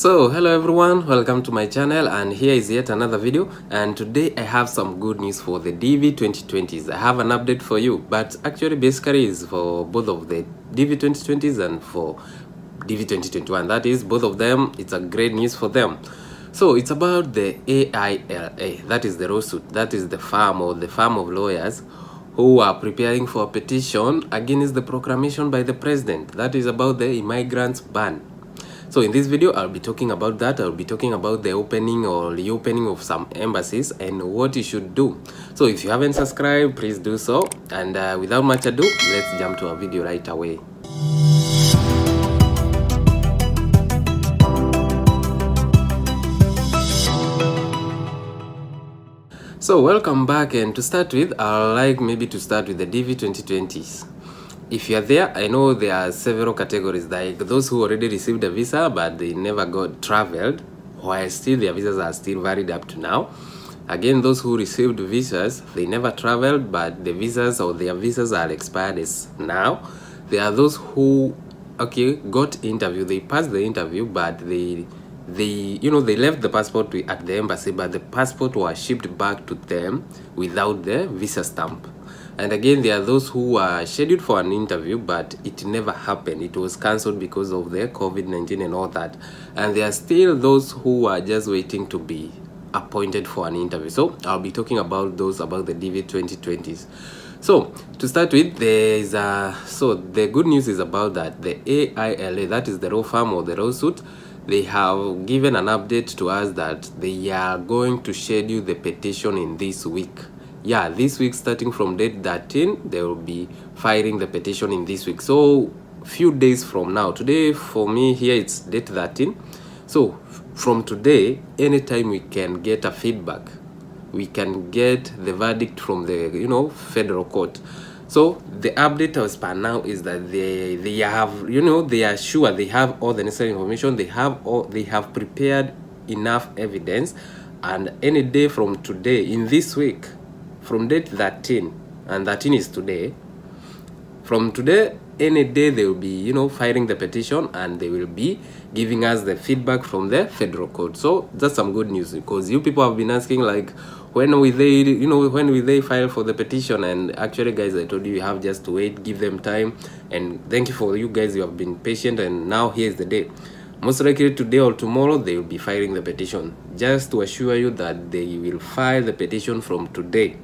So hello everyone, welcome to my channel, and here is yet another video. And today I have some good news for the Dv2020s. I have an update for you, but actually basically is for both of the Dv2020s and for Dv2021. That is, both of them, it's a great news for them. So it's about the AILA, that is the lawsuit, that is the firm or the firm of lawyers who are preparing for a petition against the proclamation by the president. That is about the immigrants ban. So in this video, I'll be talking about that. I'll be talking about the opening or reopening of some embassies and what you should do. So if you haven't subscribed, please do so. And without much ado, let's jump to our video right away. So welcome back, and to start with, I'd like maybe to start with the Dv2020s. If you're there, I know there are several categories, like those who already received a visa but they never got traveled, while still their visas are still valid up to now. Again, those who received visas, they never traveled but the visas or their visas are expired as now. There are those who got interview, they passed the interview, but they left the passport at the embassy, but the passport was shipped back to them without the visa stamp. And again, there are those who were scheduled for an interview, but it never happened. It was cancelled because of the COVID-19 and all that. And there are still those who are just waiting to be appointed for an interview. So I'll be talking about those, about the Dv2020s. So to start with, the good news is about that the AILA, that is the law firm or the lawsuit, they have given an update to us that they are going to schedule the petition in this week. Yeah, this week, starting from date 13, they will be filing the petition in this week. So few days from now, today for me here it's date 13. So from today, anytime we can get a feedback, we can get the verdict from the federal court. So the update as per now is that they have they are sure they have all the necessary information. They have prepared enough evidence, and any day from today in this week, from date 13, and 13 is today, from today, any day they will be filing the petition, and they will be giving us the feedback from the federal court. So that's some good news, because you people have been asking, like, when will they file for the petition? And actually, guys, I told you have just to wait, give them time. And thank you for you guys, you have been patient, and now here's the day. Most likely today or tomorrow they will be filing the petition, just to assure you that they will file the petition from today.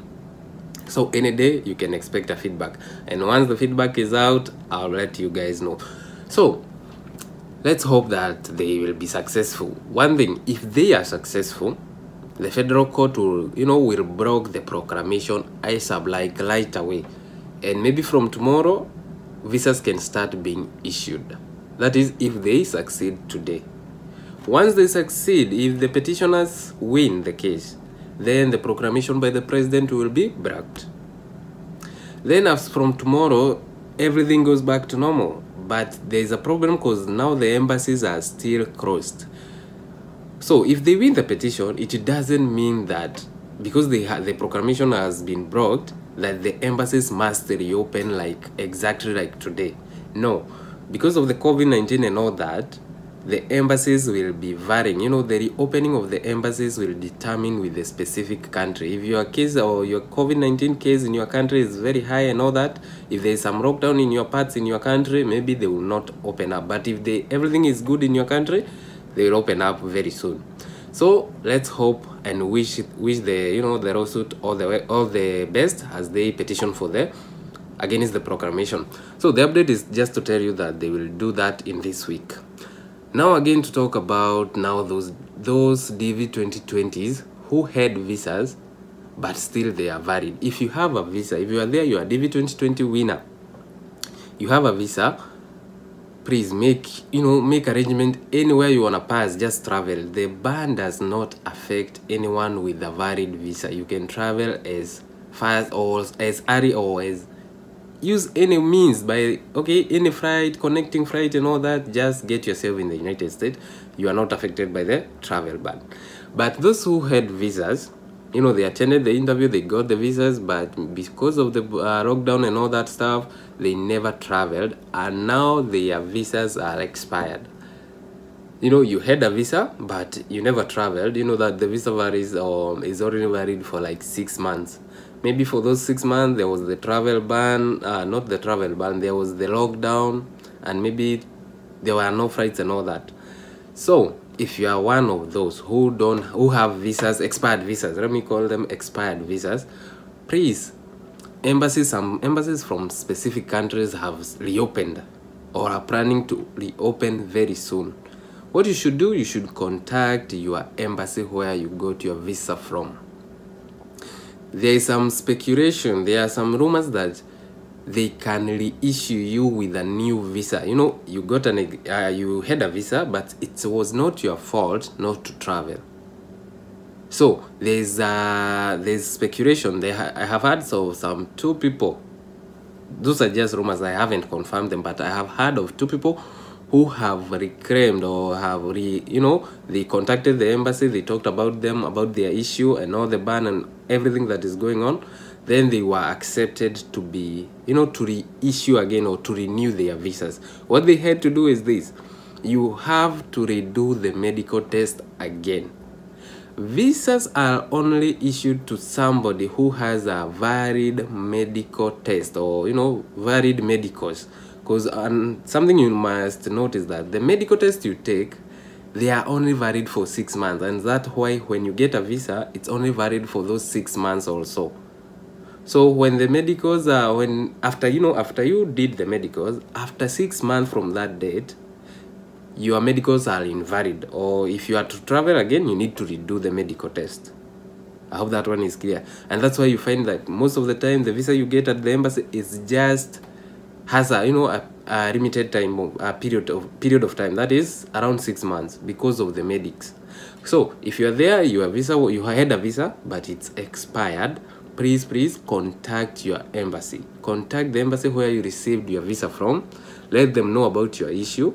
So any day you can expect a feedback, and once the feedback is out, I'll let you guys know. So let's hope that they will be successful. One thing, if they are successful, the federal court will block the proclamation ASAP, like right away, and maybe from tomorrow visas can start being issued. That is, if they succeed today. Once they succeed, if the petitioners win the case, then the proclamation by the president will be blocked. Then as from tomorrow, everything goes back to normal. But there is a problem, because now the embassies are still closed. So if they win the petition, it doesn't mean that because the proclamation has been blocked, that the embassies must reopen exactly like today. No, because of the COVID-19 and all that, the embassies will be varying. The reopening of the embassies will determine with the specific country. If your case or your COVID-19 case in your country is very high and all that, if there is some lockdown in your parts in your country, maybe they will not open up. But if everything is good in your country, they will open up very soon. So let's hope and wish the the lawsuit all the best as they petition for against the proclamation. So the update is just to tell you that they will do that in this week. Now again, to talk about those Dv2020s who had visas but still they are valid. If you have a visa, if you are there, you are a Dv2020 winner, you have a visa, please make arrangement anywhere you want to pass, just travel. The ban does not affect anyone with a valid visa. You can travel as fast or as early or as use any means by any flight, connecting flight and all that. Just get yourself in the United States. You are not affected by the travel ban. But those who had visas, they attended the interview, they got the visas, but because of the lockdown and all that stuff, they never traveled, and now their visas are expired. you know, you had a visa but you never traveled. You know that the visa varies or is already valid for like 6 months. Maybe for those 6 months there was the travel ban, not the travel ban, there was the lockdown, and maybe there were no flights and all that. So if you are one of those who have visas, expired visas, let me call them expired visas, please, some embassies from specific countries have reopened or are planning to reopen very soon. What you should do, you should contact your embassy where you got your visa from. There is some speculation, there are some rumors that they can reissue you with a new visa. You know, you got you had a visa, but it was not your fault not to travel. So there's speculation. I have heard some 2 people. Those are just rumors. I haven't confirmed them, but I have heard of 2 people who have reclaimed or have they contacted the embassy. They talked about them, about their issue and all the ban and everything that is going on. Then they were accepted to be, to reissue again or to renew their visas. What they had to do is this: you have to redo the medical test again. Visas are only issued to somebody who has a valid medical test or valid medicals. Because something you must note is that the medical test you take, they are only valid for 6 months, and that's why when you get a visa, it's only valid for those 6 months also. So when the medicals are, after you did the medicals, after 6 months from that date, your medicals are invalid, or if you are to travel again, you need to redo the medical test. I hope that one is clear. And that's why you find that most of the time the visa you get at the embassy is just has a limited time, a period of time, that is around 6 months, because of the medics. So if you are there, you had a visa but it's expired, please contact your embassy. Contact the embassy where you received your visa from. Let them know about your issue.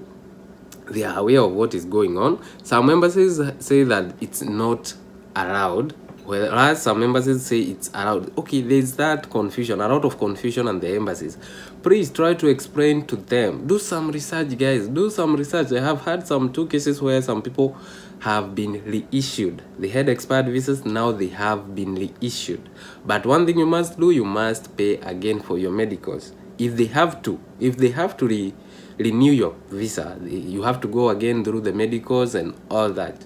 They are aware of what is going on. Some embassies say that it's not allowed, whereas some embassies say it's allowed. Okay, there's that confusion, a lot of confusion on the embassies. Please try to explain to them. Do some research, guys. Do some research. I have had some 2 cases where some people have been reissued. They had expired visas, now they have been reissued. But one thing you must do, you must pay again for your medicals. If they have to renew your visa, you have to go again through the medicals and all that.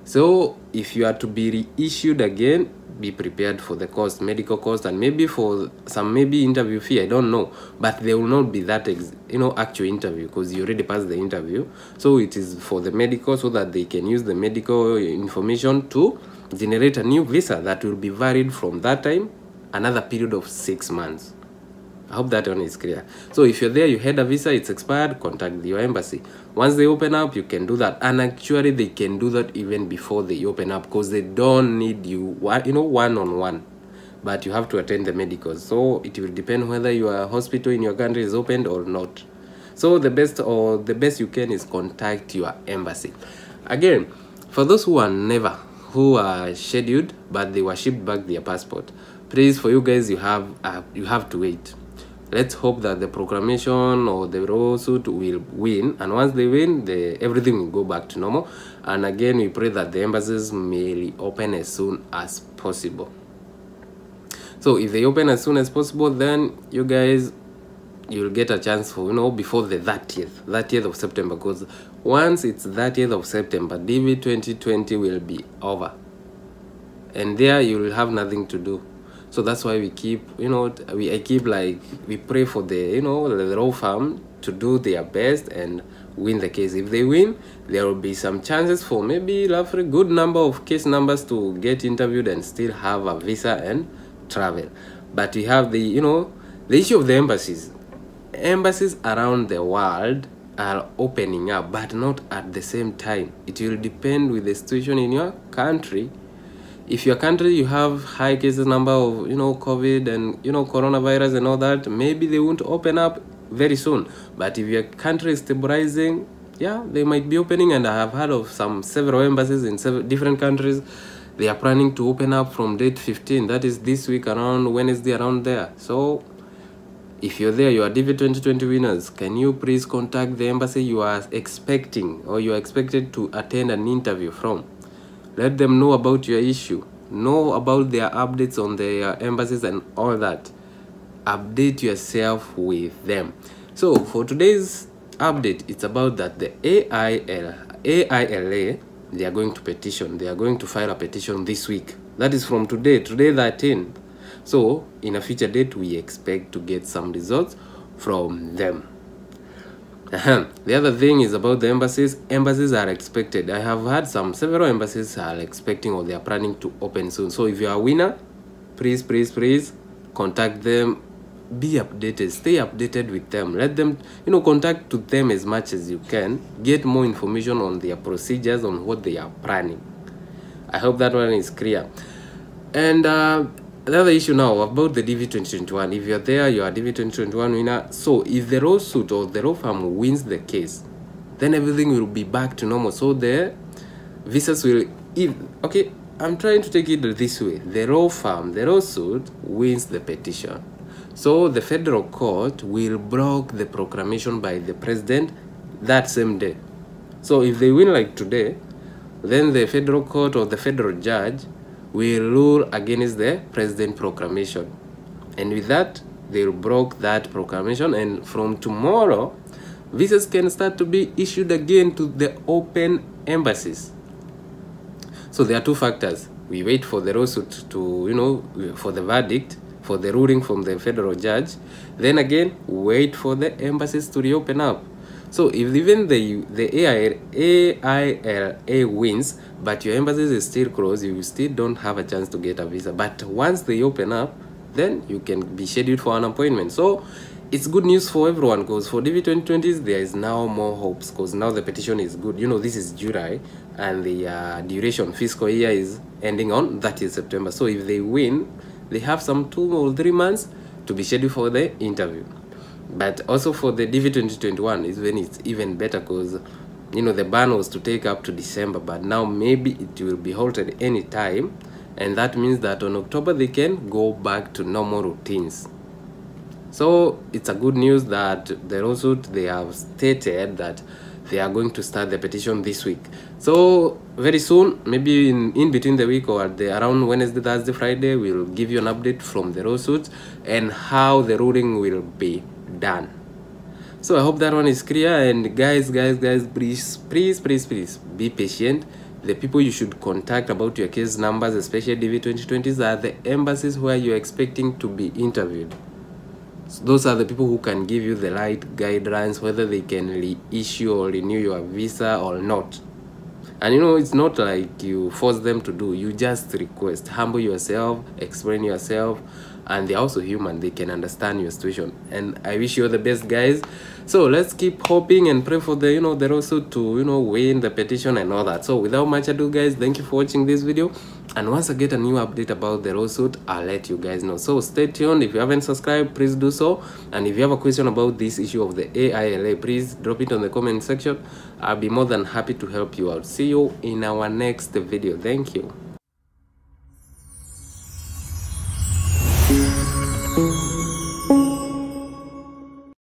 So if you are to be reissued again, be prepared for the cost, medical cost, and maybe for some interview fee. I don't know, but there will not be that actual interview, because you already passed the interview. So it is for the medical, so that they can use the medical information to generate a new visa that will be valid from that time, another period of 6 months. I hope that one is clear. So if you're there, you had a visa, it's expired, contact your embassy. Once they open up, you can do that. And actually, they can do that even before they open up, because they don't need you, one-on-one. But you have to attend the medicals. So it will depend whether your hospital in your country is opened or not. So the best you can is contact your embassy. Again, for those who are scheduled, but they were shipped back their passport, please, for you guys, you have to wait. Let's hope that the proclamation or the lawsuit will win, and once they win, everything will go back to normal. And again, we pray that the embassies may reopen as soon as possible. So if they open as soon as possible, then you guys, you'll get a chance for before the 30th of September, because once it's 30th of September, Dv2020 will be over, and there you will have nothing to do. So that's why we keep, we pray for the law firm to do their best and win the case. If they win, there will be some chances for maybe a good number of case numbers to get interviewed and still have a visa and travel. But we have the issue of the embassies. Embassies around the world are opening up, but not at the same time. It will depend with the situation in your country. If your country, you have high cases number of COVID and coronavirus and all that, maybe they won't open up very soon. But if your country is stabilizing, yeah, they might be opening. And I have heard of several embassies in different countries. They are planning to open up from date 15. That is this week, around Wednesday, around there. So If you're there, you are Dv2020 winners, can you please contact the embassy you are expecting or you are expected to attend an interview from? Let them know about your issue, know about their updates on their embassies and all that. Update yourself with them. So for today's update, it's about that the AILA, they are going to petition. They are going to file a petition this week. That is from today 13th. So in a future date, we expect to get some results from them. The other thing is about the embassies. Embassies are expected. I have had several embassies are expecting or they are planning to open soon. So if you are a winner, please contact them. Be updated, stay updated with them. Let them, contact to them as much as you can. Get more information on their procedures, on what they are planning. I hope that one is clear. And another issue now about the Dv2021. If you're there, you are Dv2021 winner. So if the lawsuit or the law firm wins the case, then everything will be back to normal. So the visas will, okay, I'm trying to take it this way. The law firm, the lawsuit wins the petition. So the federal court will block the proclamation by the president that same day. So if they win like today, then the federal court or the federal judge will rule against the president proclamation. And with that, they'll block that proclamation. And from tomorrow, visas can start to be issued again to the open embassies. So there are two factors. We wait for the lawsuit to, for the verdict, for the ruling from the federal judge. Then again, wait for the embassies to reopen up. So if even the AILA wins, but your embassies is still closed, you still don't have a chance to get a visa. But once they open up, then you can be scheduled for an appointment. So it's good news for everyone, because for Dv2020s, there is now more hopes, because now the petition is good. This is July, and the duration fiscal year is ending on 30th September. So if they win, they have some 2 or 3 months to be scheduled for the interview. But also for the Dv2021, it's even better, because the ban was to take up to December, but now maybe it will be halted any time, and that means that on October they can go back to normal routines. So it's a good news that the lawsuit, they have stated that they are going to start the petition this week. So very soon, maybe in between the week or around Wednesday, Thursday, Friday, we'll give you an update from the lawsuit and how the ruling will be done. So I hope that one is clear. And guys, please be patient. The people you should contact about your case numbers, especially Dv2020s, are the embassies where you're expecting to be interviewed. So those are the people who can give you the right guidelines, whether they can reissue or renew your visa or not. And it's not like you force them to do. You just request, humble yourself, explain yourself, and they're also human. They can understand your situation. And I wish you all the best, guys. So let's keep hoping and pray for the the lawsuit to win the petition and all that. So without much ado, guys, thank you for watching this video. And once I get a new update about the lawsuit, I'll let you guys know. So stay tuned. If you haven't subscribed, please do so. And if you have a question about this issue of the AILA, please drop it on the comment section. I'll be more than happy to help you out. See you in our next video. Thank you.